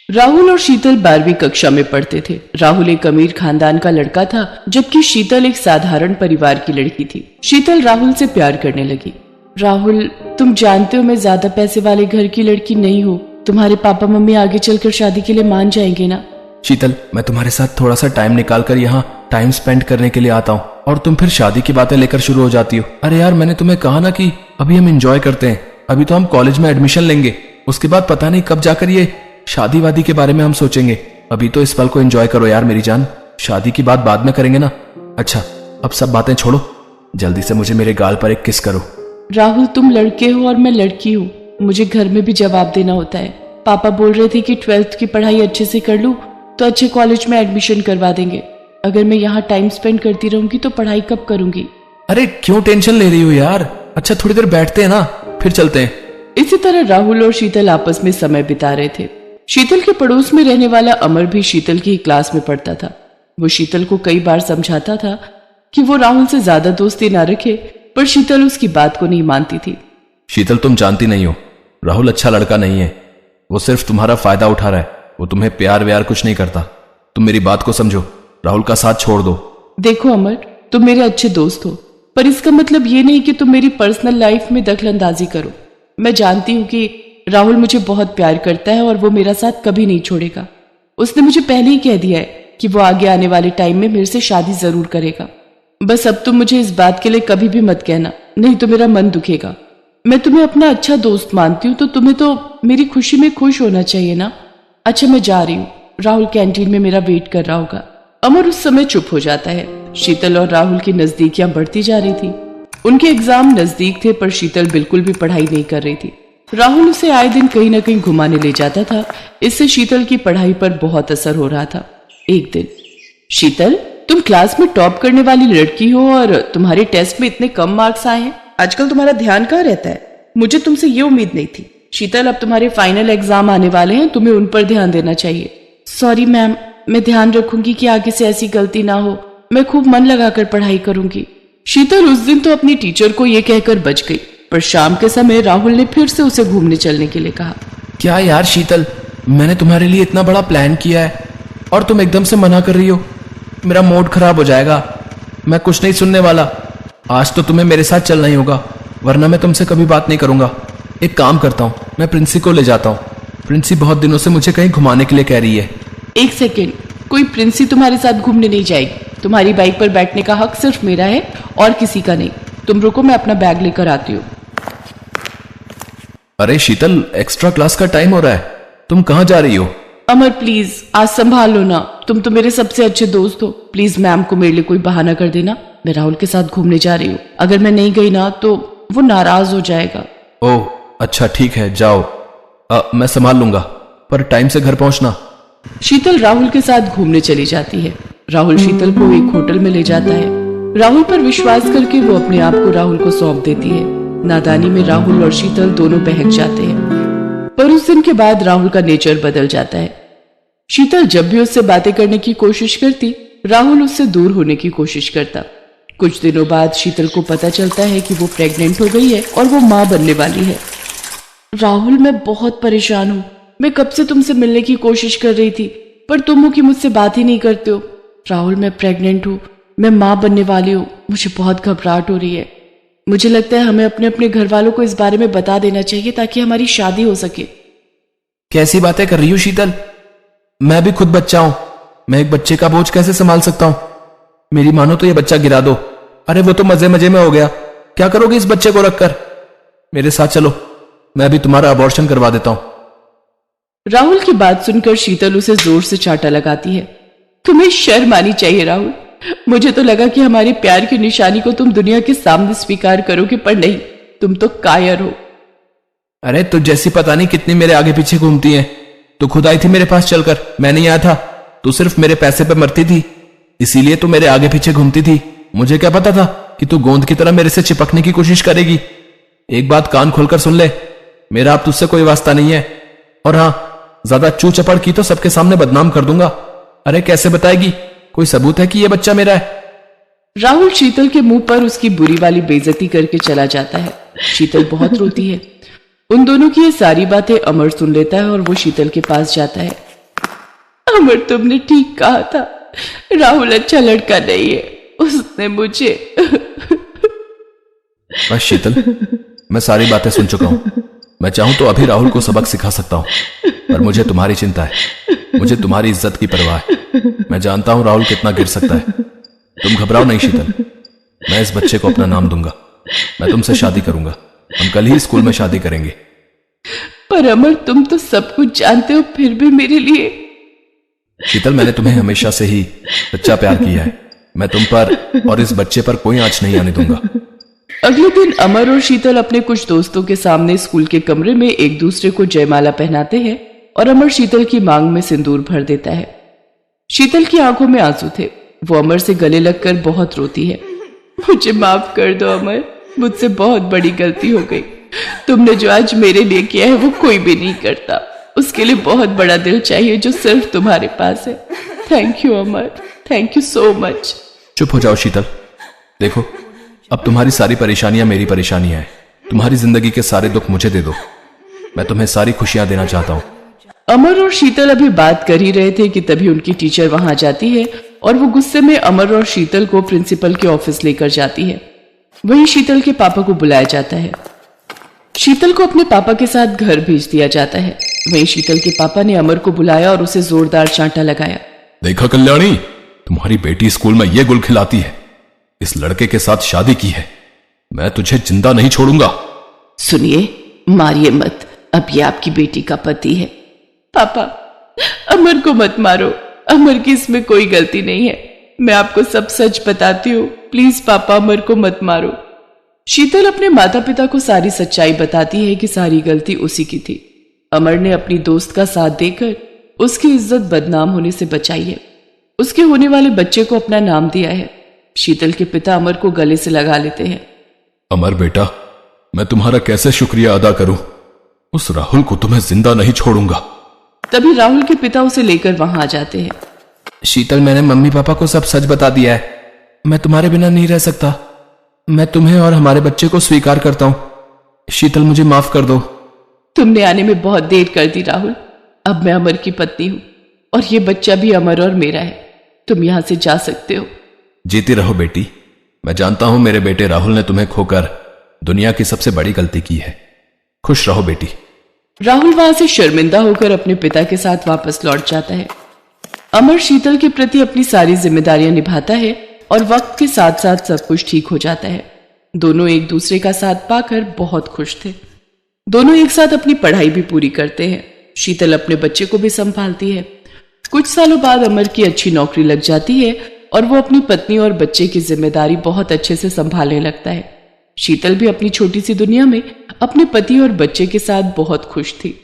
राहुल और शीतल 12वीं कक्षा में पढ़ते थे। राहुल एक अमीर खानदान का लड़का था, जबकि शीतल एक साधारण परिवार की लड़की थी। शीतल राहुल से प्यार करने लगी। राहुल, तुम जानते हो मैं ज्यादा पैसे वाले घर की लड़की नहीं हूँ। तुम्हारे पापा मम्मी आगे चलकर शादी के लिए मान जाएंगे ना? शीतल, मैं तुम्हारे साथ थोड़ा सा टाइम निकाल कर यहाँ टाइम स्पेंड करने के लिए आता हूँ और तुम फिर शादी की बातें लेकर शुरू हो जाती हो। अरे यार, मैंने तुम्हें कहा ना कि अभी हम एंजॉय करते हैं। अभी तो हम कॉलेज में एडमिशन लेंगे, उसके बाद पता नहीं कब जाकर ये शादी वादी के बारे में हम सोचेंगे। अभी तो इस पल को एंजॉय करो यार मेरी जान, शादी की बात बाद में करेंगे ना। अच्छा, अब सब बातें छोड़ो, जल्दी से मुझे मेरे गाल पर एक किस करो। राहुल, तुम लड़के हो और मैं लड़की हूँ, मुझे घर में भी जवाब देना होता है। पापा बोल रहे थे कि 12th की पढ़ाई अच्छे से कर लूँ तो अच्छे कॉलेज में एडमिशन करवा देंगे। अगर मैं यहाँ टाइम स्पेंड करती रहूंगी तो पढ़ाई कब करूंगी? अरे क्यों टेंशन ले रही हो यार? अच्छा, थोड़ी देर बैठते हैं ना, फिर चलते हैं। इसी तरह राहुल और शीतल आपस में समय बिता रहे थे। शीतल के पड़ोस में रहने वाला अमर भी शीतल की ही क्लास में पढ़ता था। वो शीतल को कई बार समझाता था कि वो राहुल से ज्यादा दोस्ती ना रखे, पर शीतल उसकी बात को नहीं मानती थी। शीतल, तुम जानती नहीं हो, राहुल अच्छा लड़का नहीं है। वो सिर्फ तुम्हारा फायदा उठा रहा है। वो तुम्हें प्यार व्यार कुछ नहीं करता। तुम मेरी बात को समझो, राहुल का साथ छोड़ दो। देखो अमर, तुम मेरे अच्छे दोस्त हो, पर इसका मतलब ये नहीं कि तुम मेरी पर्सनल लाइफ में दखलंदाजी करो। मैं जानती हूँ कि राहुल मुझे बहुत प्यार करता है और वो मेरा साथ कभी नहीं छोड़ेगा। उसने मुझे पहले ही कह दिया है कि वो आगे आने वाले टाइम में मेरे से शादी जरूर करेगा। बस अब तुम मुझे इस बात के लिए कभी भी मत कहना, नहीं तो मेरा मन दुखेगा। मैं तुम्हें अपना अच्छा दोस्त मानती हूँ, तो तुम्हें तो मेरी खुशी में खुश होना चाहिए ना। अच्छा, मैं जा रही हूँ, राहुल कैंटीन में मेरा वेट कर रहा होगा। अमर उस समय चुप हो जाता है। शीतल और राहुल की नजदीकियां बढ़ती जा रही थी। उनके एग्जाम नजदीक थे, पर शीतल बिल्कुल भी पढ़ाई नहीं कर रही थी। राहुल उसे आए दिन कहीं ना कहीं घुमाने ले जाता था। इससे शीतल की पढ़ाई पर बहुत असर हो रहा था। एक दिन, शीतल, तुम क्लास में टॉप करने वाली लड़की हो और तुम्हारे टेस्ट में इतने कम मार्क्स आए हैं। आजकल तुम्हारा ध्यान कहाँ रहता है? मुझे तुमसे ये उम्मीद नहीं थी। शीतल, अब तुम्हारे फाइनल एग्जाम आने वाले हैं, तुम्हें उन पर ध्यान देना चाहिए। सॉरी मैम, मैं ध्यान रखूंगी कि आगे से ऐसी गलती ना हो। मैं खूब मन लगाकर पढ़ाई करूंगी। शीतल उस दिन तो अपनी टीचर को ये कहकर बच गई, पर शाम के समय राहुल ने फिर से उसे घूमने चलने के लिए कहा। क्या यार शीतल, मैंने तुम्हारे लिए इतना बड़ा प्लान किया है और तुम एकदम से मना कर रही हो। मेरा मूड खराब हो जाएगा, मैं कुछ नहीं सुनने वाला। आज तो तुम्हें मेरे साथ चलना ही होगा, वरना मैं तुमसे कभी बात नहीं करूंगा। एक काम करता हूँ, मैं प्रिंसी को ले जाता हूँ। प्रिंसी बहुत दिनों से मुझे कहीं घुमाने के लिए कह रही है। एक सेकेंड, कोई प्रिंसी तुम्हारे साथ घूमने नहीं जाएगी। तुम्हारी बाइक पर बैठने का हक सिर्फ मेरा है और किसी का नहीं। तुम रुको, मैं अपना बैग लेकर आती हूँ। अरे शीतल, एक्स्ट्रा क्लास का टाइम हो रहा है, तुम कहाँ जा रही हो? अमर प्लीज, आज संभाल लो ना, तुम तो मेरे सबसे अच्छे दोस्त हो। प्लीज मैम को मेरे लिए कोई बहाना कर देना। मैं राहुल के साथ घूमने जा रही हूँ। अगर मैं नहीं गई ना तो वो नाराज हो जाएगा। ओह अच्छा, ठीक है, जाओ। मैं संभाल लूंगा, पर टाइम से घर पहुंचना। शीतल राहुल के साथ घूमने चली जाती है। राहुल शीतल को एक होटल में ले जाता है। राहुल पर विश्वास करके वो अपने आप को राहुल को सौंप देती है। नादानी में राहुल और शीतल दोनों बहक जाते हैं, पर उस दिन के बाद राहुल का नेचर बदल जाता है। शीतल जब भी उससे बातें करने की कोशिश करती, राहुल उससे दूर होने की कोशिश करता। कुछ दिनों बाद शीतल को पता चलता है कि वो प्रेग्नेंट हो गई है और वो माँ बनने वाली है। राहुल, मैं बहुत परेशान हूँ। मैं कब से तुमसे मिलने की कोशिश कर रही थी, पर तुम हो कि मुझसे बात ही नहीं करते हो। राहुल, मैं प्रेग्नेंट हूँ, मैं माँ बनने वाली हूँ। मुझे बहुत घबराहट हो रही है। मुझे लगता है हमें अपने अपने घर वालों को इस बारे में बता देना चाहिए ताकि हमारी शादी हो सके। कैसी बातें कर रही हो शीतल? मैं भी खुद बच्चा हूं, मैं एक बच्चे का बोझ कैसे संभाल सकता हूं? मेरी मानो तो ये बच्चा गिरा दो। अरे वो तो मजे मजे में हो गया, क्या करोगे इस बच्चे को रखकर? मेरे साथ चलो, मैं भी तुम्हारा अबॉर्शन करवा देता हूं। राहुल की बात सुनकर शीतल उसे जोर से चांटा लगाती है। तुम्हें शर्म आनी चाहिए राहुल। मुझे तो लगा कि हमारे प्यार की निशानी को तुम दुनिया के सामने स्वीकार करोगे, पर नहीं, तुम तो कायर हो। अरे तुझ जैसी पता नहीं कितनी मेरे आगे पीछे घूमती है। तू खुद आई थी मेरे पास चलकर, मैं नहीं आया था। तू सिर्फ मेरे पैसे पे मरती थी, इसीलिए तू मेरे आगे पीछे घूमती थी। मुझे क्या पता था कि तू गोंद की तरह मेरे से चिपकने की कोशिश करेगी। एक बात कान खोलकर सुन ले, मेरा अब तुझसे कोई वास्ता नहीं है। और हाँ, ज्यादा चू चपड़ की तो सबके सामने बदनाम कर दूंगा। अरे कैसे बताएगी? कोई सबूत है कि ये बच्चा मेरा है? राहुल शीतल के मुंह पर उसकी बुरी वाली बेइज्जती करके चला जाता है। शीतल बहुत रोती है। उन दोनों की ये सारी बातें अमर सुन लेता है और वो शीतल के पास जाता है। अमर, तुमने ठीक कहा था, राहुल अच्छा लड़का नहीं है, उसने मुझे। बस शीतल, मैं सारी बातें सुन चुका हूं। मैं चाहूं तो अभी राहुल को सबक सिखा सकता हूं, पर मुझे तुम्हारी चिंता है, मुझे तुम्हारी इज्जत की परवाह है। मैं जानता हूं राहुल कितना गिर सकता है। तुम घबराओ नहीं शीतल, मैं इस बच्चे को अपना नाम दूंगा। मैं तुमसे शादी करूंगा, हम कल ही स्कूल में शादी करेंगे। पर अमर, तुम तो सब कुछ जानते हो, फिर भी मेरे लिए। शीतल, मैंने तुम्हें हमेशा से ही सच्चा प्यार किया है। मैं तुम पर और इस बच्चे पर कोई आंच नहीं आने दूंगा। अगले दिन अमर और शीतल अपने कुछ दोस्तों के सामने स्कूल के कमरे में एक दूसरे को जयमाला पहनाते हैं और अमर शीतल की मांग में सिंदूर भर देता है। शीतल की आंखों में आंसू थे। वो अमर से गले लगकर बहुत रोती है। मुझे माफ कर दो अमर, मुझसे बहुत बड़ी गलती हो गई। तुमने जो आज मेरे लिए किया है वो कोई भी नहीं करता। उसके लिए बहुत बड़ा दिल चाहिए जो सिर्फ तुम्हारे पास है। Thank you Amar, thank you so much. चुप हो जाओ शीतल। देखो, अब तुम्हारी सारी परेशानियां मेरी परेशानियां हैं। तुम्हारी जिंदगी के सारे दुख मुझे दे दो, मैं तुम्हें सारी खुशियां देना चाहता हूं। अमर और शीतल अभी बात कर ही रहे थे कि तभी उनकी टीचर वहां जाती है और वो गुस्से में अमर और शीतल को प्रिंसिपल के ऑफिस लेकर जाती है। वहीं शीतल के पापा को बुलाया जाता है। शीतल को अपने पापा के साथ घर भेज दिया जाता है। वहीं शीतल के पापा ने अमर को बुलाया और उसे जोरदार चांटा लगाया। देखा कल्याणी, तुम्हारी बेटी स्कूल में ये गुल खिलाती है, इस लड़के के साथ शादी की है। मैं तुझे जिंदा नहीं छोड़ूंगा। सुनिए, मारिए मत, अब ये आपकी बेटी का पति है। पापा, अमर को मत मारो, अमर की इसमें कोई गलती नहीं है। मैं आपको सब सच बताती हूँ, प्लीज पापा अमर को मत मारो। शीतल अपने माता पिता को सारी सच्चाई बताती है कि सारी गलती उसी की थी। अमर ने अपनी दोस्त का साथ देकर उसकी इज्जत बदनाम होने से बचाई है। उसके होने वाले बच्चे को अपना नाम दिया है। शीतल के पिता अमर को गले से लगा लेते हैं। अमर बेटा, मैं तुम्हारा कैसे शुक्रिया अदा करूं? उस राहुल को तो मैं जिंदा नहीं छोड़ूंगा। तभी राहुल के पिता उसे लेकर वहां आ जाते हैं। शीतल, मैंने मम्मी पापा को सब सच बता दिया है। मैं तुम्हारे बिना नहीं रह सकता। मैं तुम्हें और हमारे बच्चे को स्वीकार करता हूं। शीतल, मुझे माफ कर दो। तुमने आने में बहुत देर कर दी राहुल। अब मैं अमर की पत्नी हूं और ये बच्चा भी अमर और मेरा है। तुम यहां से जा सकते हो। जीती रहो बेटी। मैं जानता हूं मेरे बेटे राहुल ने तुम्हें खोकर दुनिया की सबसे बड़ी गलती की है। खुश रहो बेटी। राहुल वहां से शर्मिंदा होकर अपने पिता के साथ वापस लौट जाता है। अमर शीतल के प्रति अपनी सारी जिम्मेदारियां निभाता है और वक्त के साथ साथ सब कुछ ठीक हो जाता है। दोनों एक दूसरे का साथ पाकर बहुत खुश थे। दोनों एक साथ अपनी पढ़ाई भी पूरी करते हैं। शीतल अपने बच्चे को भी संभालती है। कुछ सालों बाद अमर की अच्छी नौकरी लग जाती है और वो अपनी पत्नी और बच्चे की जिम्मेदारी बहुत अच्छे से संभालने लगता है। शीतल भी अपनी छोटी सी दुनिया में अपने पति और बच्चे के साथ बहुत खुश थी।